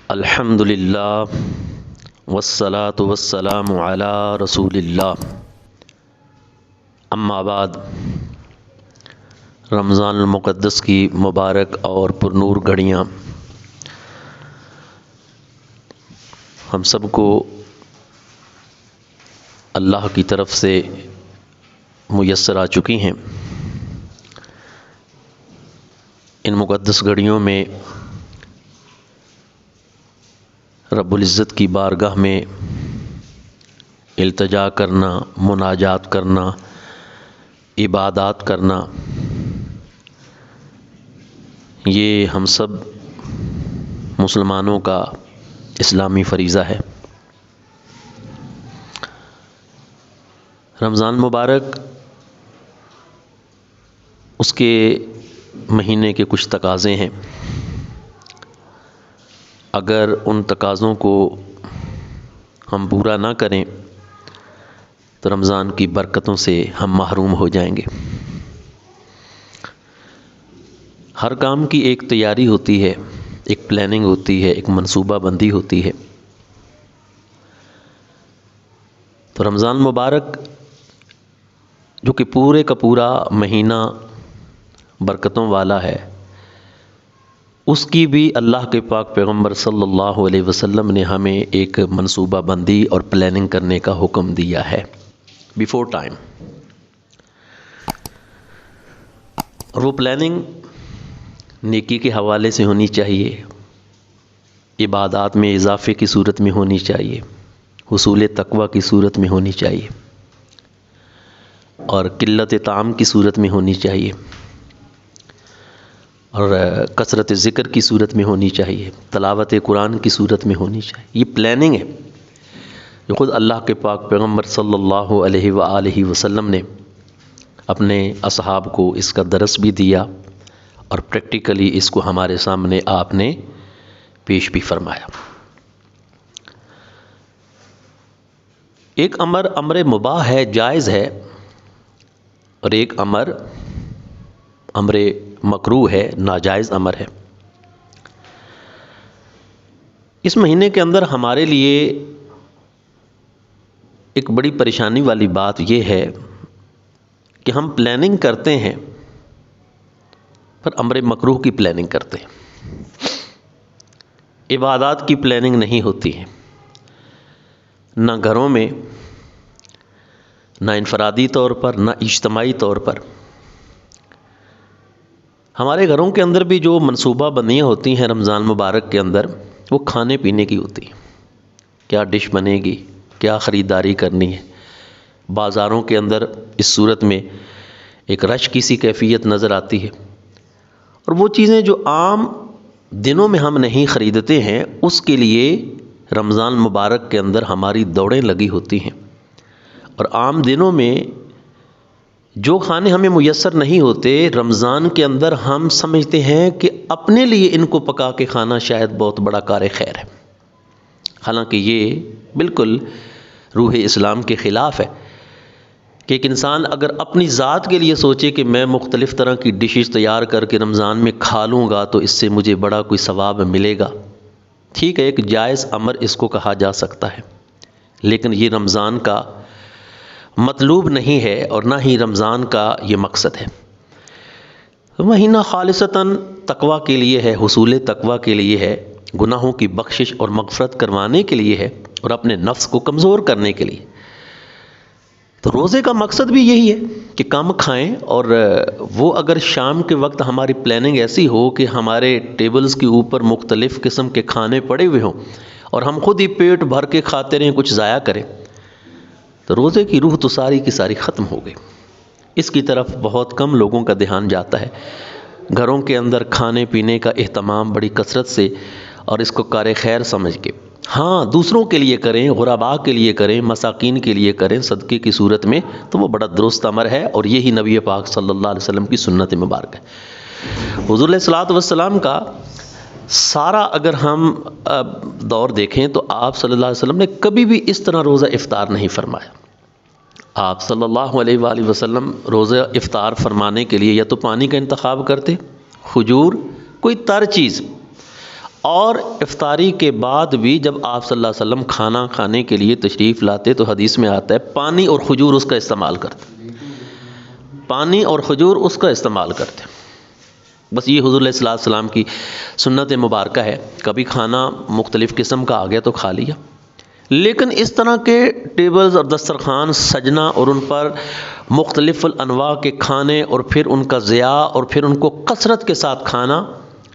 الحمد للہ والصلاة والسلام علی رسول اللہ، اما بعد۔ رمضان المقدس کی مبارک اور پرنور گھڑیاں ہم سب کو اللہ کی طرف سے میسر آ چکی ہیں۔ ان مقدس گھڑیوں میں رب العزت کی بارگاہ میں التجا کرنا، مناجات کرنا، عبادات کرنا، یہ ہم سب مسلمانوں کا اسلامی فریضہ ہے۔ رمضان مبارک اس کے مہینے کے کچھ تقاضے ہیں۔ اگر ان تقاضوں کو ہم پورا نہ کریں تو رمضان کی برکتوں سے ہم محروم ہو جائیں گے۔ ہر کام کی ایک تیاری ہوتی ہے، ایک پلاننگ ہوتی ہے، ایک منصوبہ بندی ہوتی ہے۔ تو رمضان مبارک جو کہ پورے کا پورا مہینہ برکتوں والا ہے، اس کی بھی اللہ کے پاک پیغمبر صلی اللہ علیہ وسلم نے ہمیں ایک منصوبہ بندی اور پلاننگ کرنے کا حکم دیا ہے بیفور ٹائم۔ اور وہ پلاننگ نیکی کے حوالے سے ہونی چاہیے، عبادات میں اضافے کی صورت میں ہونی چاہیے، حصول تقوی کی صورت میں ہونی چاہیے، اور قلت طعام کی صورت میں ہونی چاہیے، اور کثرت ذکر کی صورت میں ہونی چاہیے، تلاوت قرآن کی صورت میں ہونی چاہیے۔ یہ پلاننگ ہے جو خود اللہ کے پاک پیغمبر صلی اللہ علیہ وآلہ وسلم نے اپنے اصحاب کو اس کا درس بھی دیا، اور پریکٹیکلی اس کو ہمارے سامنے آپ نے پیش بھی فرمایا۔ ایک امر مباح ہے، جائز ہے، اور ایک امر مکروہ ہے، ناجائز امر ہے۔ اس مہینے کے اندر ہمارے لیے ایک بڑی پریشانی والی بات یہ ہے کہ ہم پلاننگ کرتے ہیں پر امر مکروہ کی پلاننگ کرتے ہیں، عبادات کی پلاننگ نہیں ہوتی ہے، نہ گھروں میں، نہ انفرادی طور پر، نہ اجتماعی طور پر۔ ہمارے گھروں کے اندر بھی جو منصوبہ بندیاں ہوتی ہیں رمضان مبارک کے اندر، وہ کھانے پینے کی ہوتی ہیں۔ کیا ڈش بنے گی، کیا خریداری کرنی ہے۔ بازاروں کے اندر اس صورت میں ایک رش کی سی کیفیت نظر آتی ہے، اور وہ چیزیں جو عام دنوں میں ہم نہیں خریدتے ہیں، اس کے لیے رمضان مبارک کے اندر ہماری دوڑیں لگی ہوتی ہیں۔ اور عام دنوں میں جو کھانے ہمیں میسر نہیں ہوتے، رمضان کے اندر ہم سمجھتے ہیں کہ اپنے لیے ان کو پکا کے کھانا شاید بہت بڑا کار خیر ہے، حالانکہ یہ بالکل روح اسلام کے خلاف ہے کہ ایک انسان اگر اپنی ذات کے لیے سوچے کہ میں مختلف طرح کی ڈشز تیار کر کے رمضان میں کھا لوں گا تو اس سے مجھے بڑا کوئی ثواب ملے گا۔ ٹھیک ہے، ایک جائز امر اس کو کہا جا سکتا ہے، لیکن یہ رمضان کا مطلوب نہیں ہے، اور نہ ہی رمضان کا یہ مقصد ہے۔ مہینہ خالصتاً تقوی کے لیے ہے، حصول تقوی کے لیے ہے، گناہوں کی بخشش اور مغفرت کروانے کے لیے ہے، اور اپنے نفس کو کمزور کرنے کے لیے۔ تو روزے کا مقصد بھی یہی ہے کہ کم کھائیں، اور وہ اگر شام کے وقت ہماری پلاننگ ایسی ہو کہ ہمارے ٹیبلز کے اوپر مختلف قسم کے کھانے پڑے ہوئے ہوں اور ہم خود ہی پیٹ بھر کے کھاتے رہیں، کچھ ضائع کریں، تو روزے کی روح تو ساری کی ساری ختم ہو گئی۔ اس کی طرف بہت کم لوگوں کا دھیان جاتا ہے۔ گھروں کے اندر کھانے پینے کا اہتمام بڑی کثرت سے اور اس کو کار خیر سمجھ کے، ہاں دوسروں کے لیے کریں، غرباء کے لیے کریں، مساکین کے لیے کریں صدقے کی صورت میں، تو وہ بڑا درست امر ہے، اور یہی نبی پاک صلی اللہ علیہ وسلم کی سنت مبارک ہے۔ حضور علیہ الصلوۃ والسلام کا سارا اگر ہم دور دیکھیں تو آپ صلی اللہ علیہ وسلم نے کبھی بھی اس طرح روزہ افطار نہیں فرمایا۔ آپ صلی اللہ علیہ وآلہ وسلم روزہ افطار فرمانے کے لیے یا تو پانی کا انتخاب کرتے، کھجور، کوئی تر چیز، اور افطاری کے بعد بھی جب آپ صلی اللہ علیہ وسلم کھانا کھانے کے لیے تشریف لاتے تو حدیث میں آتا ہے پانی اور کھجور اس کا استعمال کرتے، پانی اور کھجور اس کا استعمال کرتے۔ بس یہ حضور علیہ السلام کی سنت مبارکہ ہے، کبھی کھانا مختلف قسم کا آ گیا تو کھا لیا، لیکن اس طرح کے ٹیبلز اور دسترخوان سجنا اور ان پر مختلف الانواع کے کھانے اور پھر ان کا ضیاع اور پھر ان کو کثرت کے ساتھ کھانا،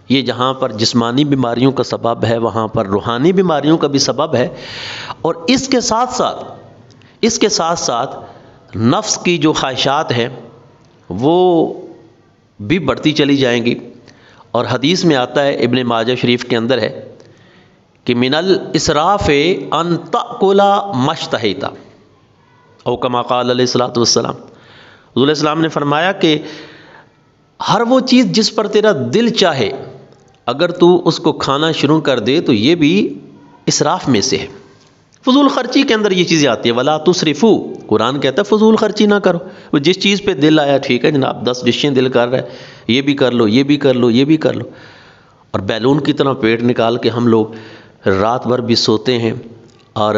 یہ جہاں پر جسمانی بیماریوں کا سبب ہے وہاں پر روحانی بیماریوں کا بھی سبب ہے، اور اس کے ساتھ ساتھ نفس کی جو خواہشات ہیں وہ بھی بڑھتی چلی جائیں گی۔ اور حدیث میں آتا ہے، ابن ماجہ شریف کے اندر ہے کہ من الاسراف ان تأکل ما اشتہیت، او کما قال علیہ الصلوۃ والسلام، حضور علیہ السلام نے فرمایا کہ ہر وہ چیز جس پر تیرا دل چاہے اگر تو اس کو کھانا شروع کر دے تو یہ بھی اسراف میں سے ہے۔ فضول خرچی کے اندر یہ چیزیں آتی ہیں، ولا تسرفوا، قرآن کہتا ہے فضول خرچی نہ کرو، وہ جس چیز پہ دل آیا ٹھیک ہے جناب، 10 ڈشیں دل کر رہا ہے، یہ بھی کر لو، یہ بھی کر لو، یہ بھی کر لو، اور بیلون کی طرح پیٹ نکال کے ہم لوگ رات بھر بھی سوتے ہیں اور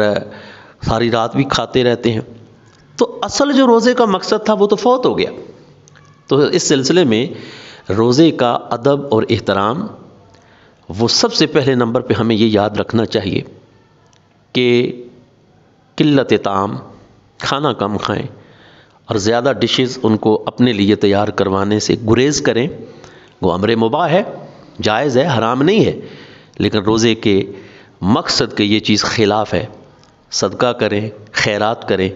ساری رات بھی کھاتے رہتے ہیں، تو اصل جو روزے کا مقصد تھا وہ تو فوت ہو گیا۔ تو اس سلسلے میں روزے کا ادب اور احترام، وہ سب سے پہلے نمبر پہ ہمیں یہ یاد رکھنا چاہیے کہ قلت طعام، کھانا کم کھائیں اور زیادہ ڈشز ان کو اپنے لیے تیار کروانے سے گریز کریں۔ وہ امر مباح ہے، جائز ہے، حرام نہیں ہے، لیکن روزے کے مقصد کے یہ چیز خلاف ہے۔ صدقہ کریں، خیرات کریں،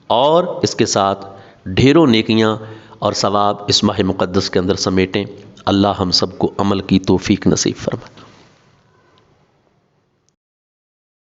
اور اس کے ساتھ ڈھیروں نیکیاں اور ثواب اس ماہ مقدس کے اندر سمیٹیں۔ اللہ ہم سب کو عمل کی توفیق نصیب فرمائے۔